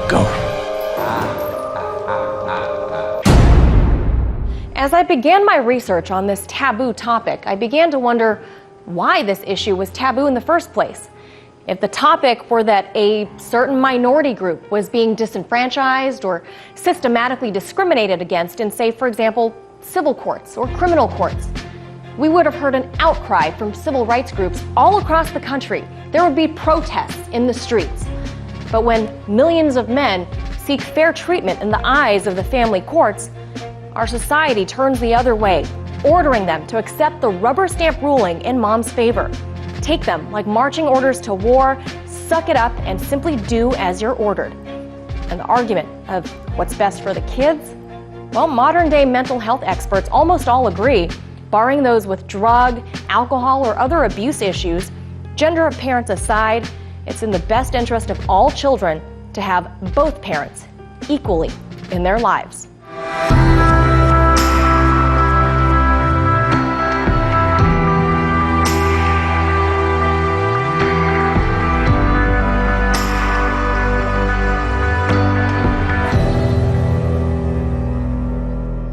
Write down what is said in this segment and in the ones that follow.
Go. As I began my research on this taboo topic, I began to wonder why this issue was taboo in the first place. If the topic were that a certain minority group was being disenfranchised or systematically discriminated against in, say, for example, civil courts or criminal courts, we would have heard an outcry from civil rights groups all across the country. There would be protests in the streets. But when millions of men seek fair treatment in the eyes of the family courts, our society turns the other way, ordering them to accept the rubber stamp ruling in mom's favor. Take them like marching orders to war, suck it up, and simply do as you're ordered. And the argument of what's best for the kids? Well, modern-day mental health experts almost all agree, barring those with drug, alcohol, or other abuse issues, gender of parents aside, it's in the best interest of all children to have both parents equally in their lives.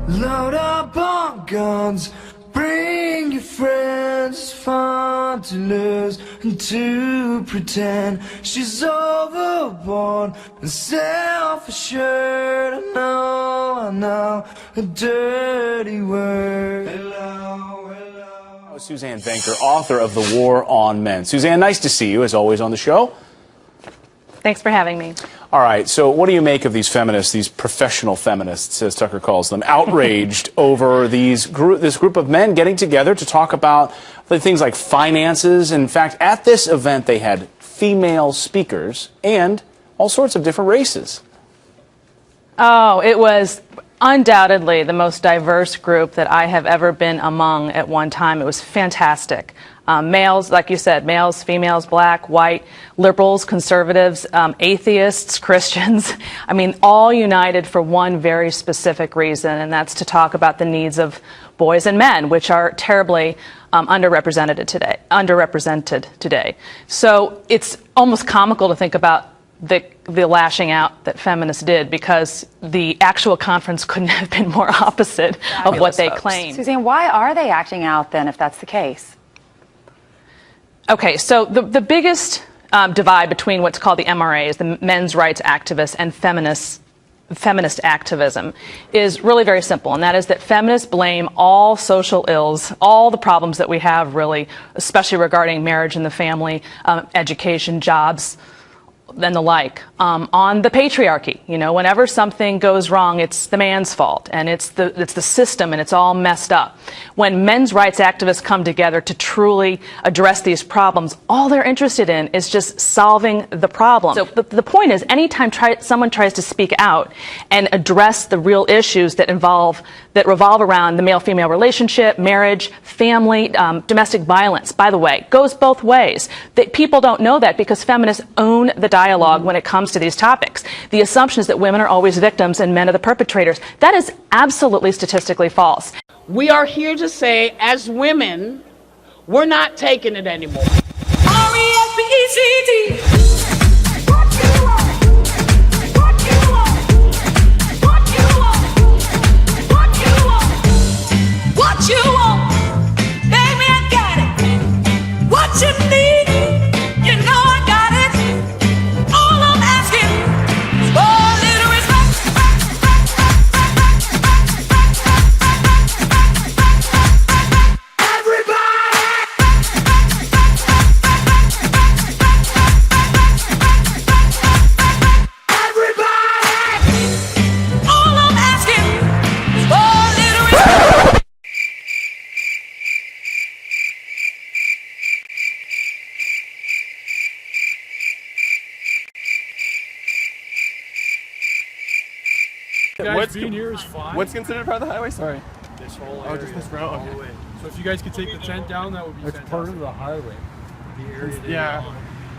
Load up on guns, bring your friends, it's fun to lose and to pretend she's overboard and self-assured. I know, a dirty word. Hello, hello. Suzanne Venker, author of The War on Men. Suzanne, nice to see you, as always, on the show. Thanks for having me. All right, so what do you make of these feminists, these professional feminists, as Tucker calls them, outraged over this group of men getting together to talk about things like finances? In fact, at this event, they had female speakers and all sorts of different races. Oh, it was undoubtedly the most diverse group that I have ever been among at one time. It was fantastic. Males, like you said, males, females, black, white, liberals, conservatives, atheists, Christians. I mean, all united for one very specific reason, and that's to talk about the needs of boys and men, which are terribly underrepresented today. So it's almost comical to think about the lashing out that feminists did, because the actual conference couldn't have been more opposite of what they claimed. Suzanne, why are they acting out then, if that's the case? Okay, so the biggest divide between what's called the MRAs, the men's rights activists, and feminist activism is really very simple, and that is that feminists blame all social ills, all the problems that we have, really, especially regarding marriage and the family, education, jobs, and the like, on the patriarchy. You know, whenever something goes wrong, it's the man's fault, and it's the system, and it's all messed up. When men's rights activists come together to truly address these problems, all they're interested in is just solving the problem. So the point is, anytime someone tries to speak out and address the real issues that revolve around the male-female relationship, marriage, family, domestic violence, by the way, goes both ways. People don't know that because feminists own the dialogue when it comes to these topics. The assumption is that women are always victims and men are the perpetrators. That is absolutely statistically false. We are here to say, as women, we're not taking it anymore. R-E-S-P-E-C-T. What you want? What you want? What you want? What you want? What you want? Baby, I got it. What you need? You know I got it. All I'm asking is for a little respect. Being here is fine. What's considered part of the highway? Sorry. This whole area. Oh, just this road? All the way. So if you guys could take the tent down, that would be fantastic. It's part of the highway. The area that Yeah.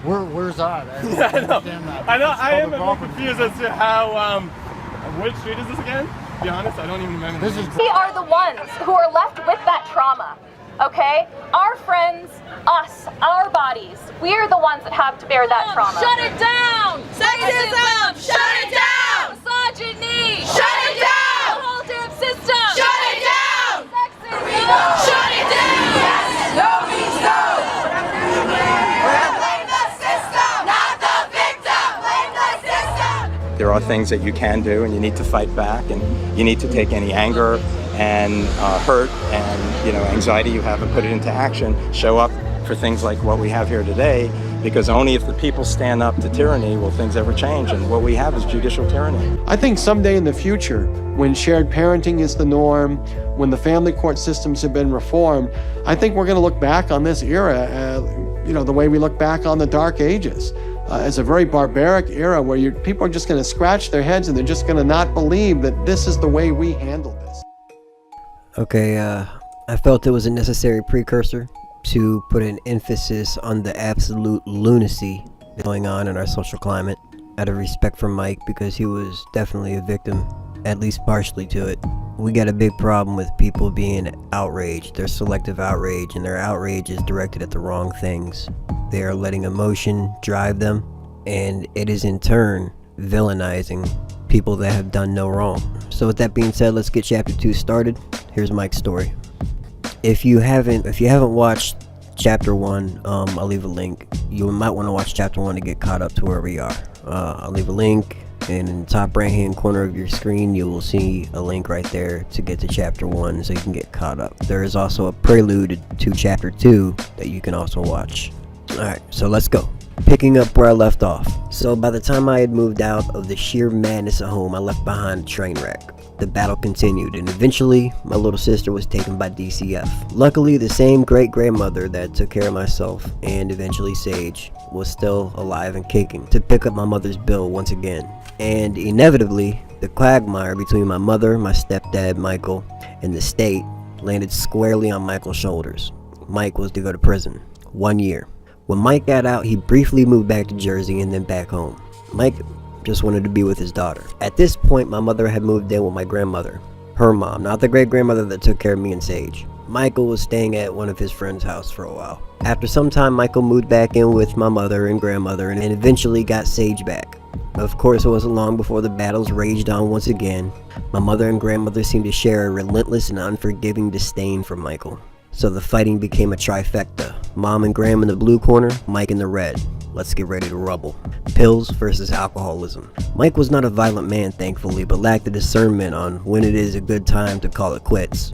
Where's that? I don't I understand know. that. I know. It's I am a public bit property. confused as to how. Which street is this again? To be honest, I don't even remember. This is. We are the ones who are left with that trauma, okay? Our friends, us, our bodies, we're the ones that have to bear that trauma. Shut it down! Sexism! Shut it down! There are things that you can do, and you need to fight back, and you need to take any anger and hurt and anxiety you have and put it into action. Show up for things like what we have here today, because only if the people stand up to tyranny will things ever change, and what we have is judicial tyranny. I think someday in the future, when shared parenting is the norm, when the family court systems have been reformed, I think we're going to look back on this era, the way we look back on the Dark Ages, as a very barbaric era where people are just going to scratch their heads and they're just going to not believe that this is the way we handle this. Okay, I felt it was a necessary precursor to put an emphasis on the absolute lunacy going on in our social climate, out of respect for Mike, because he was definitely a victim, at least partially, to it. We got a big problem with people being outraged. There's selective outrage, and their outrage is directed at the wrong things. They are letting emotion drive them, and it is in turn villainizing people that have done no wrong. So with that being said, let's get chapter 2 started. Here's Mike's story. If you haven't watched chapter 1, I'll leave a link. You might want to watch chapter 1 to get caught up to where we are. I'll leave a link, and in the top right hand corner of your screen you will see a link right there to get to chapter 1 so you can get caught up. There is also a prelude to chapter 2 that you can also watch. Alright, so let's go. Picking up where I left off. So by the time I had moved out of the sheer madness at home, I left behind a train wreck. The battle continued, and eventually my little sister was taken by DCF. Luckily, the same great-grandmother that took care of myself, and eventually Sage, was still alive and kicking to pick up my mother's bill once again. And inevitably, the quagmire between my mother, my stepdad Michael, and the state landed squarely on Michael's shoulders. Mike was to go to prison. 1 year. When Mike got out, he briefly moved back to Jersey and then back home. Mike just wanted to be with his daughter. At this point, my mother had moved in with my grandmother, her mom, not the great-grandmother that took care of me and Sage. Michael was staying at one of his friend's house for a while. After some time, Michael moved back in with my mother and grandmother and eventually got Sage back. Of course, it wasn't long before the battles raged on once again. My mother and grandmother seemed to share a relentless and unforgiving disdain for Michael. So the fighting became a trifecta. Mom and Graham in the blue corner, Mike in the red. Let's get ready to rubble. Pills versus alcoholism. Mike was not a violent man, thankfully, but lacked the discernment on when it is a good time to call it quits.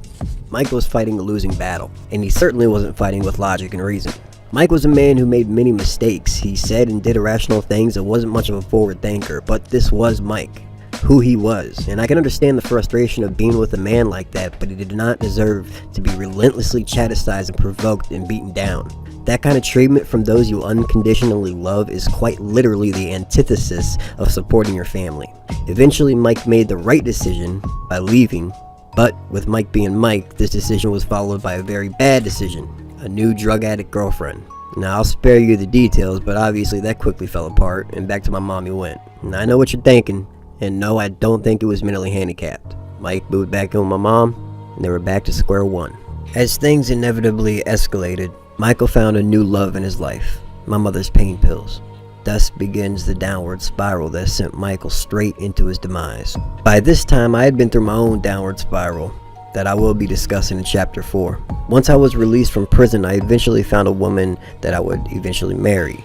Mike was fighting a losing battle, and he certainly wasn't fighting with logic and reason. Mike was a man who made many mistakes. He said and did irrational things and wasn't much of a forward thinker, but this was Mike, who he was, and I can understand the frustration of being with a man like that, but he did not deserve to be relentlessly chastised and provoked and beaten down. That kind of treatment from those you unconditionally love is quite literally the antithesis of supporting your family. Eventually, Mike made the right decision by leaving, but with Mike being Mike, this decision was followed by a very bad decision, a new drug addict girlfriend. Now, I'll spare you the details, but obviously that quickly fell apart, and back to my mom he went. Now, I know what you're thinking, and no, I don't think it was mentally handicapped. Mike moved back in with my mom, and they were back to square one. As things inevitably escalated, Michael found a new love in his life, my mother's pain pills. Thus begins the downward spiral that sent Michael straight into his demise. By this time, I had been through my own downward spiral that I will be discussing in chapter 4. Once I was released from prison, I eventually found a woman that I would eventually marry.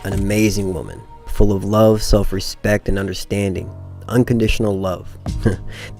An amazing woman, full of love, self-respect, and understanding. Unconditional love.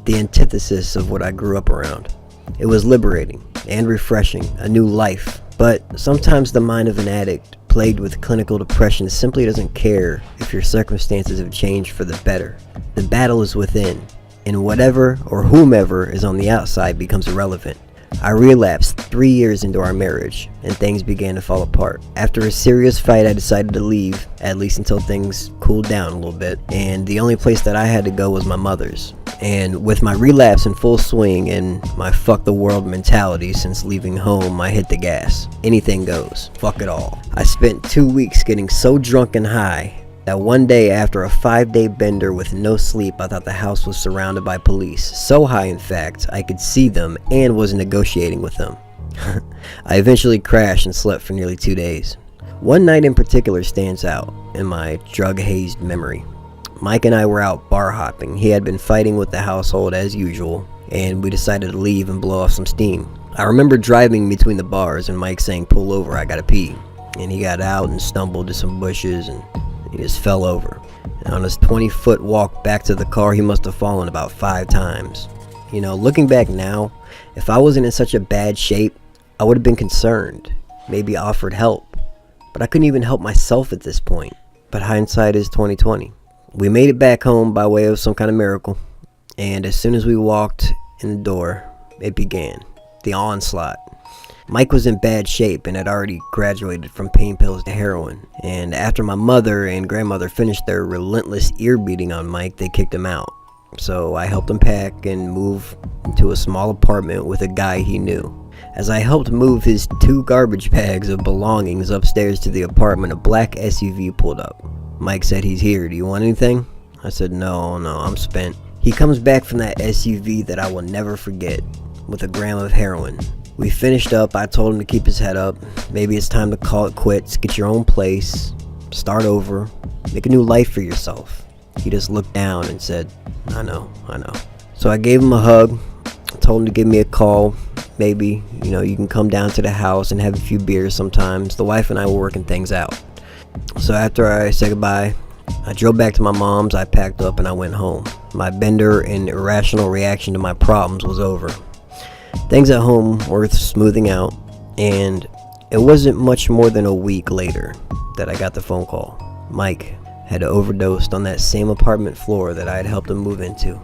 The antithesis of what I grew up around. It was liberating and refreshing, a new life. But sometimes the mind of an addict plagued with clinical depression simply doesn't care if your circumstances have changed for the better. The battle is within, and whatever or whomever is on the outside becomes irrelevant. I relapsed 3 years into our marriage, and things began to fall apart. After a serious fight, I decided to leave, at least until things cooled down a little bit, and the only place that I had to go was my mother's. And with my relapse in full swing and my fuck the world mentality since leaving home, I hit the gas. Anything goes. Fuck it all. I spent 2 weeks getting so drunk and high that one day after a 5-day bender with no sleep, I thought the house was surrounded by police. So high, in fact, I could see them and was negotiating with them. I eventually crashed and slept for nearly 2 days. One night in particular stands out in my drug-hazed memory. Mike and I were out bar hopping. He had been fighting with the household as usual, and we decided to leave and blow off some steam. I remember driving between the bars and Mike saying, "Pull over, I gotta pee." And he got out and stumbled to some bushes and he just fell over. And on his 20-foot walk back to the car, he must have fallen about 5 times. You know, looking back now, if I wasn't in such a bad shape, I would have been concerned, maybe offered help. But I couldn't even help myself at this point. But hindsight is 20/20. We made it back home by way of some kind of miracle. And as soon as we walked in the door, it began. The onslaught. Mike was in bad shape and had already graduated from pain pills to heroin. And after my mother and grandmother finished their relentless ear beating on Mike, they kicked him out. So I helped him pack and move into a small apartment with a guy he knew. As I helped move his 2 garbage bags of belongings upstairs to the apartment, a black SUV pulled up. Mike said, "He's here. Do you want anything?" I said, No, I'm spent." He comes back from that SUV that I will never forget with a gram of heroin. We finished up. I told him to keep his head up. Maybe it's time to call it quits, get your own place, start over, make a new life for yourself. He just looked down and said, I know. So I gave him a hug, told him to give me a call. Maybe, you can come down to the house and have a few beers sometimes. The wife and I were working things out. So after I said goodbye, I drove back to my mom's, I packed up, and I went home. My bender and irrational reaction to my problems was over. Things at home were smoothing out, and it wasn't much more than a week later that I got the phone call. Mike had overdosed on that same apartment floor that I had helped him move into.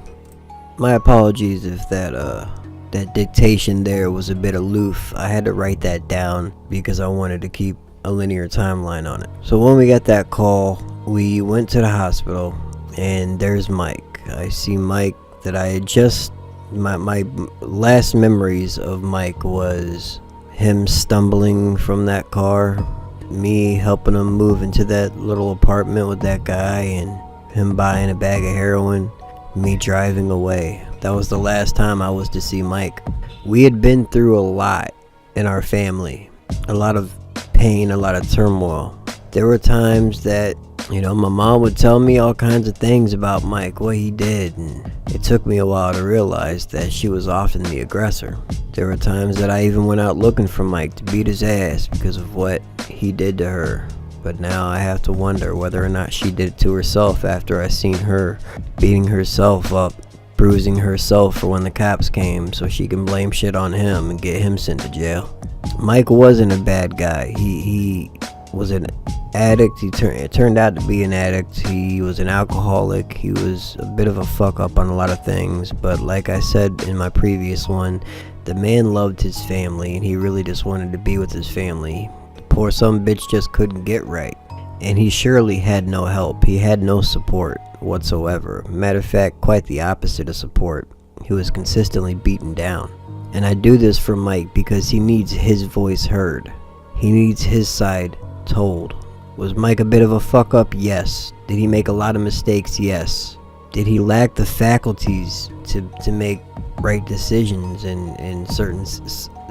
My apologies if that dictation there was a bit aloof. I had to write that down because I wanted to keep a linear timeline on it. So when we got that call, we went to the hospital, and there's Mike. I see Mike that I had just... My last memories of Mike was him stumbling from that car, me helping him move into that little apartment with that guy, and him buying a bag of heroin, me driving away. That was the last time I was to see Mike. We had been through a lot in our family, a lot of pain, a lot of turmoil. There were times that, my mom would tell me all kinds of things about Mike, what he did, and it took me a while to realize that she was often the aggressor. There were times that I even went out looking for Mike to beat his ass because of what he did to her. But now I have to wonder whether or not she did it to herself after I seen her beating herself up, bruising herself for when the cops came so she can blame shit on him and get him sent to jail. Mike wasn't a bad guy. He was an addict. It turned out to be an addict. He was an alcoholic. He was a bit of a fuck up on a lot of things, but like I said in my previous one, the man loved his family, and he really just wanted to be with his family. The poor son bitch just couldn't get right, and he surely had no help. He had no support whatsoever. Matter of fact, quite the opposite of support. He was consistently beaten down. And I do this for Mike because he needs his voice heard. He needs his side told. Was Mike a bit of a fuck up? Yes. Did he make a lot of mistakes? Yes. Did he lack the faculties to make right decisions in certain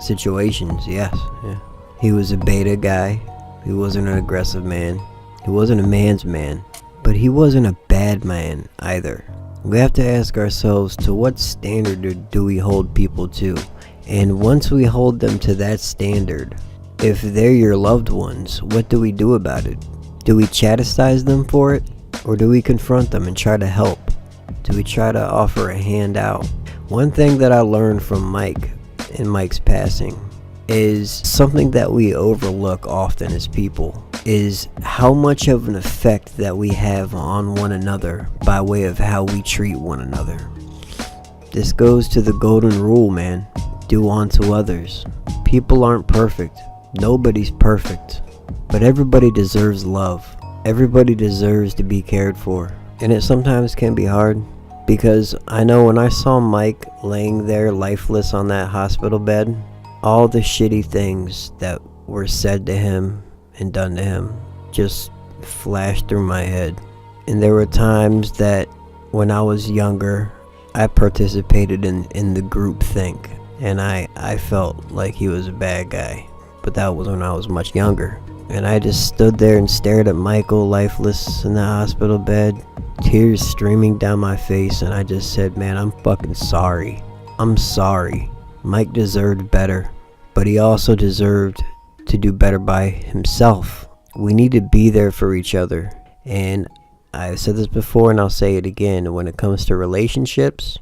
situations? Yes. Yeah. He was a beta guy. He wasn't an aggressive man. He wasn't a man's man. But he wasn't a bad man either. We have to ask ourselves, to what standard do we hold people to? And once we hold them to that standard, if they're your loved ones, what do we do about it? Do we chastise them for it? Or do we confront them and try to help? Do we try to offer a hand out? One thing that I learned from Mike in Mike's passing is something that we overlook often as people, is how much of an effect that we have on one another by way of how we treat one another. This goes to the golden rule, man. Do unto others. People aren't perfect. Nobody's perfect. But everybody deserves love. Everybody deserves to be cared for. And it sometimes can be hard, because I know when I saw Mike laying there lifeless on that hospital bed, all the shitty things that were said to him and done to him just flashed through my head. And there were times that when I was younger, I participated in the group think, and I felt like he was a bad guy. But that was when I was much younger. And I just stood there and stared at Michael lifeless in the hospital bed, tears streaming down my face, and I just said, man, I'm fucking sorry. I'm sorry. Mike deserved better, but he also deserved to do better by himself. We need to be there for each other, and I've said this before and I'll say it again. When it comes to relationships,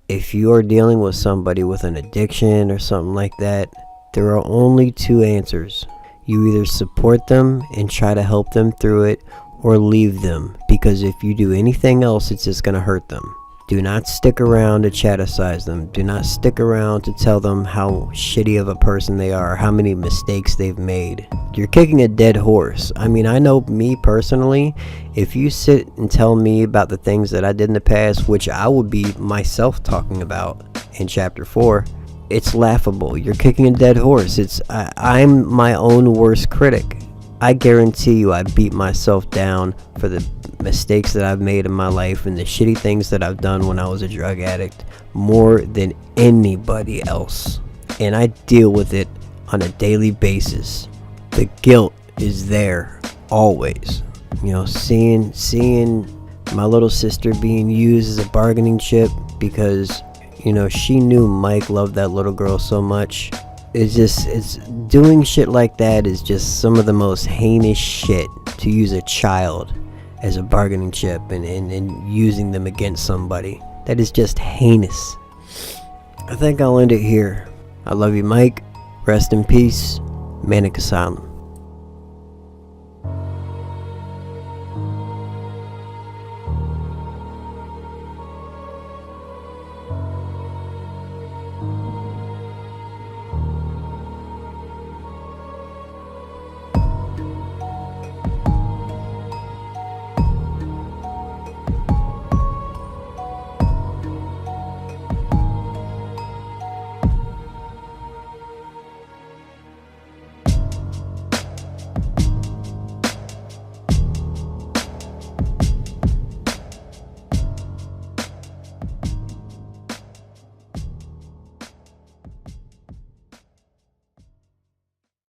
if you are dealing with somebody with an addiction or something like that, there are only two answers. You either support them and try to help them through it, or leave them, because if you do anything else, it's just going to hurt them. Do not stick around to chastise them. Do not stick around to tell them how shitty of a person they are, how many mistakes they've made. You're kicking a dead horse. I mean, I know me personally, if you sit and tell me about the things that I did in the past, which I would be myself talking about in chapter 4, it's laughable. You're kicking a dead horse. I'm my own worst critic. I guarantee you I beat myself down for the mistakes that I've made in my life and the shitty things that I've done when I was a drug addict more than anybody else. And I deal with it on a daily basis. The guilt is there always. You know, seeing my little sister being used as a bargaining chip because, you know, she knew Mike loved that little girl so much. It's doing shit like that is just some of the most heinous shit, to use a child as a bargaining chip and using them against somebody. That is just heinous. I think I'll end it here. I love you, Mike. Rest in peace. Manic Asylum.